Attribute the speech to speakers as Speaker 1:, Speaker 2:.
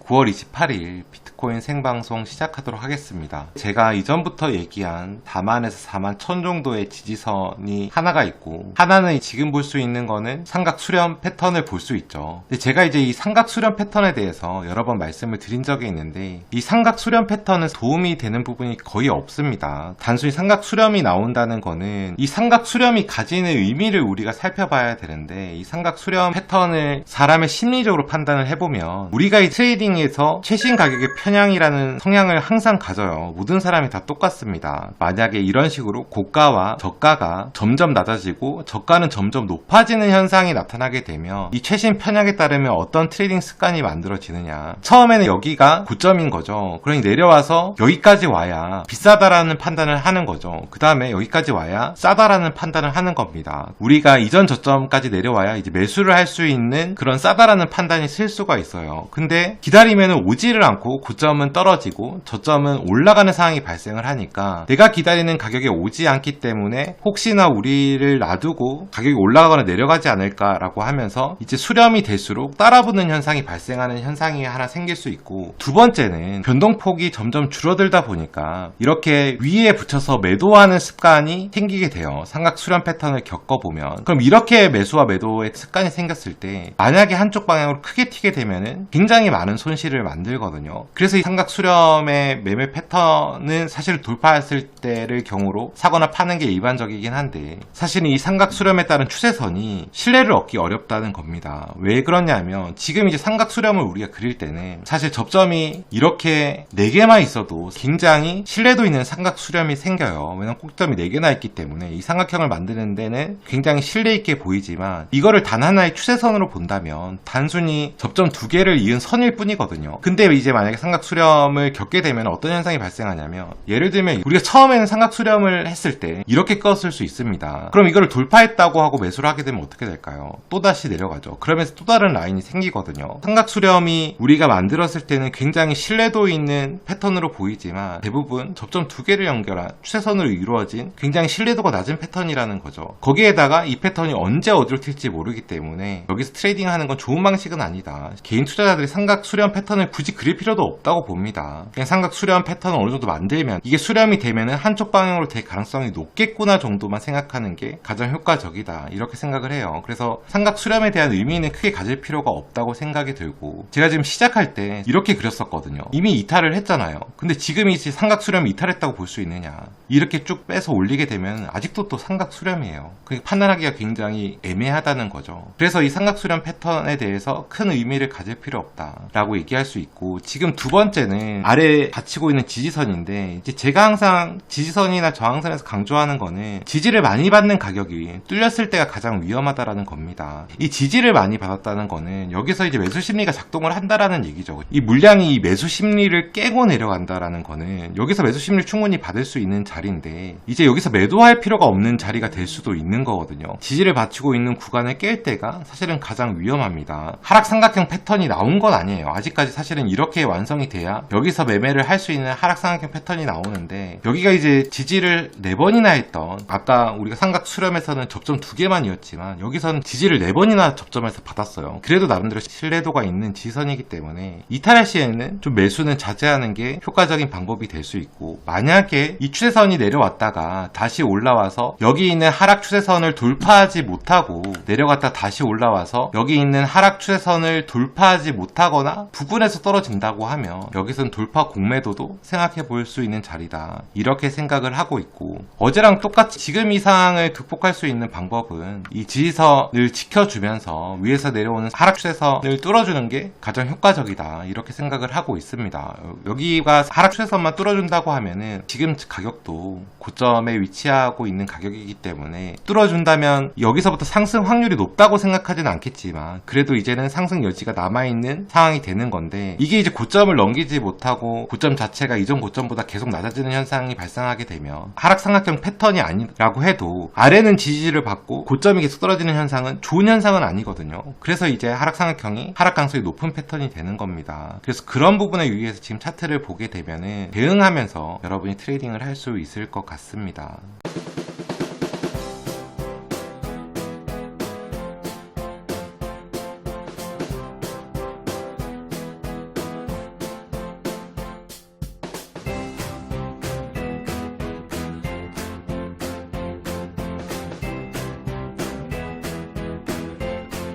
Speaker 1: 9월 28일 비트코인 생방송 시작하도록 하겠습니다. 제가 이전부터 얘기한 4만에서 4만 1000 정도의 지지선이 하나가 있고, 하나는 지금 볼 수 있는 거는 삼각 수렴 패턴을 볼 수 있죠. 근데 제가 이제 이 삼각 수렴 패턴에 대해서 여러 번 말씀을 드린 적이 있는데, 이 삼각 수렴 패턴은 도움이 되는 부분이 거의 없습니다. 단순히 삼각 수렴이 나온다는 거는 이 삼각 수렴이 가지는 의미를 우리가 살펴봐야 되는데, 이 삼각 수렴 패턴을 사람의 심리적으로 판단을 해보면 우리가 이 트레이딩에서 최신 가격의 편향이라는 성향을 항상 가져요. 모든 사람이 다 똑같습니다. 만약에 이런 식으로 고가와 저가가 점점 낮아지고 저가는 점점 높아지는 현상이 나타나게 되면 이 최신 편향에 따르면 어떤 트레이딩 습관이 만들어지느냐, 처음에는 여기가 고점인 거죠. 그러니 내려와서 여기까지 와야 비싸다라는 판단을 하는 거죠. 그 다음에 여기까지 와야 싸다라는 판단을 하는 겁니다. 우리가 이전 저점까지 내려와야 이제 매수를 할 수 있는 그런 싸다라는 판단이 쓸 수가 있어요. 근데 기다리면 오지를 않고 고점은 떨어지고 저점은 올라가는 상황이 발생을 하니까, 내가 기다리는 가격에 오지 않기 때문에 혹시나 우리를 놔두고 가격이 올라가거나 내려가지 않을까라고 하면서 이제 수렴이 될수록 따라붙는 현상이 발생하는 현상이 하나 생길 수 있고, 두 번째는 변동폭이 점점 줄어들다 보니까 이렇게 위에 붙여서 매도하는 습관이 생기게 돼요. 삼각 수렴 패턴을 겪어보면. 그럼 이렇게 매수와 매도의 습관이 생겼을 때 만약에 한쪽 방향으로 크게 튀게 되면은 굉장히 많은 손실을 만들거든요. 그래서 이 삼각 수렴의 매매 패턴은 사실 돌파했을 때를 경우로 사거나 파는 게 일반적이긴 한데, 사실은 이 삼각 수렴에 따른 추세선이 신뢰를 얻기 어렵다는 겁니다. 왜 그러냐면, 지금 이제 삼각 수렴을 우리가 그릴 때는 사실 접점이 이렇게 4개만 있어도 굉장히 신뢰도 있는 삼각 수렴이 생겨요. 왜냐면 꼭점이 4개나 있기 때문에 이 삼각형을 만드는 데는 굉장히 신뢰 있게 보이지만, 이거를 단 하나의 추세선으로 본다면 단순히 접점 2개를 이은 선일 뿐이거든요. 근데 이제 만약에 삼각 수렴을 겪게 되면 어떤 현상이 발생하냐면, 예를 들면 우리가 처음에는 삼각 수렴을 했을 때 이렇게 껐을 수 있습니다. 그럼 이거를 돌파했다고 하고 매수를 하게 되면 어떻게 될까요? 또다시 내려가죠. 그러면서 또 다른 라인이 생기거든요. 삼각 수렴이 우리가 만들었을 때는 굉장히 신뢰도 있는 패턴으로 보이지만, 대부분 접점 2개를 연결한 추세선으로 이루어진 굉장히 신뢰도가 낮은 패턴이라는 거죠. 거기에다가 이 패턴이 언제 어디로 튈지 모르기 때문에 여기서 트레이딩 하는 건 좋은 방식은 아니다. 개인 투자자들이 삼각 수렴 패턴을 굳이 그릴 필요도 없다고 봅니다. 그냥 삼각 수렴 패턴을 어느 정도 만들면, 이게 수렴이 되면은 한쪽 방향으로 될 가능성이 높겠구나 정도만 생각하는 게 가장 효과적이다, 이렇게 생각을 해요. 그래서 삼각 수렴에 대한 의미는 크게 가질 필요가 없다고 생각이 들고, 제가 지금 시작할 때 이렇게 그렸었거든요. 이미 이탈을 했잖아요. 근데 지금 이제 삼각 수렴이 이탈했다고 볼 수 있느냐, 이렇게 쭉 빼서 올리게 되면 아직도 또 삼각 수렴이에요. 그게 판단하기가 굉장히 애매하다는 거죠. 그래서 이 삼각 수렴 패턴에 대해서 큰 의미를 가질 필요 없다라고 얘기할 수 있고, 지금 두 번째는 아래에 받치고 있는 지지선인데, 이제 제가 항상 지지선이나 저항선에서 강조하는 거는 지지를 많이 받는 가격이 뚫렸을 때가 가장 위험하다라는 겁니다. 이 지지를 많이 받았다는 거는 여기서 이제 매수 심리가 작동을 한다라는 얘기죠. 이 물량이 이 매수 심리를 깨고 내려간다라는 거는 여기서 매수 심리를 충분히 받을 수 있는 자리인데, 이제 여기서 매도할 필요가 없는 자리가 될 수도 있는 거거든요. 지지를 받치고 있는 구간을 깰 때가 사실은 가장 위험합니다. 하락 삼각형 패턴이 나온 건 아니에요. 아직까지 사실은 이렇게 완성이 돼야 여기서 매매를 할 수 있는 하락 삼각형 패턴이 나오는데, 여기가 이제 지지를 4번이나 했던, 아까 우리가 삼각 수렴에서는 접점 2개만이었지만 여기서는 지지를 4번이나 접점에서 받았어요. 그래도 나름대로 신뢰도가 있는 지선이기 때문에 이탈할 시에는 좀 매수는 자제하는 게 효과적인 방법이 될 수 있고, 만약에 이 추세선이 내려왔다가 다시 올라와서 여기 있는 하락 추세선을 돌파하지 못하고 내려갔다 다시 올라와서 여기 있는 하락 추세선을 돌파하지 못하거나 부근에서 떨어진다고 하면, 여기서는 돌파 공매도도 생각해 볼 수 있는 자리다, 이렇게 생각을 하고 있고, 어제랑 똑같이 지금 이 상황을 극복할 수 있는 방법은 이 지지선을 지켜주면서 위에서 내려오는 하락 추세선을 뚫어주는 게 가장 효과적이다, 이렇게 생각을 하고 있습니다. 여기가 하락 추세선만 뚫어준다고 하면은 지금 가격도 고점에 위치하고 있는 가격이기 때문에, 뚫어준다면 여기서부터 상승 확률이 높다고 생각하지는 않겠지만 그래도 이제는 상승 여지가 남아있는 상황이 되는 건데, 이게 이제 고점을 넘기지 못하고 고점 자체가 이전 고점보다 계속 낮아지는 현상이 발생하게 되면 하락 삼각형 패턴이 아니라고 해도 아래는 지지를 받고 고점이 계속 떨어지는 현상은 좋은 현상은 아니거든요. 그래서 이제 하락 삼각형이 하락 가능성이 높은 패턴이 되는 겁니다. 그래서 그런 부분에 유의해서 지금 차트를 보게 되면은 대응하면서 여러분이 트레이딩을 할 수 있을 것 같습니다.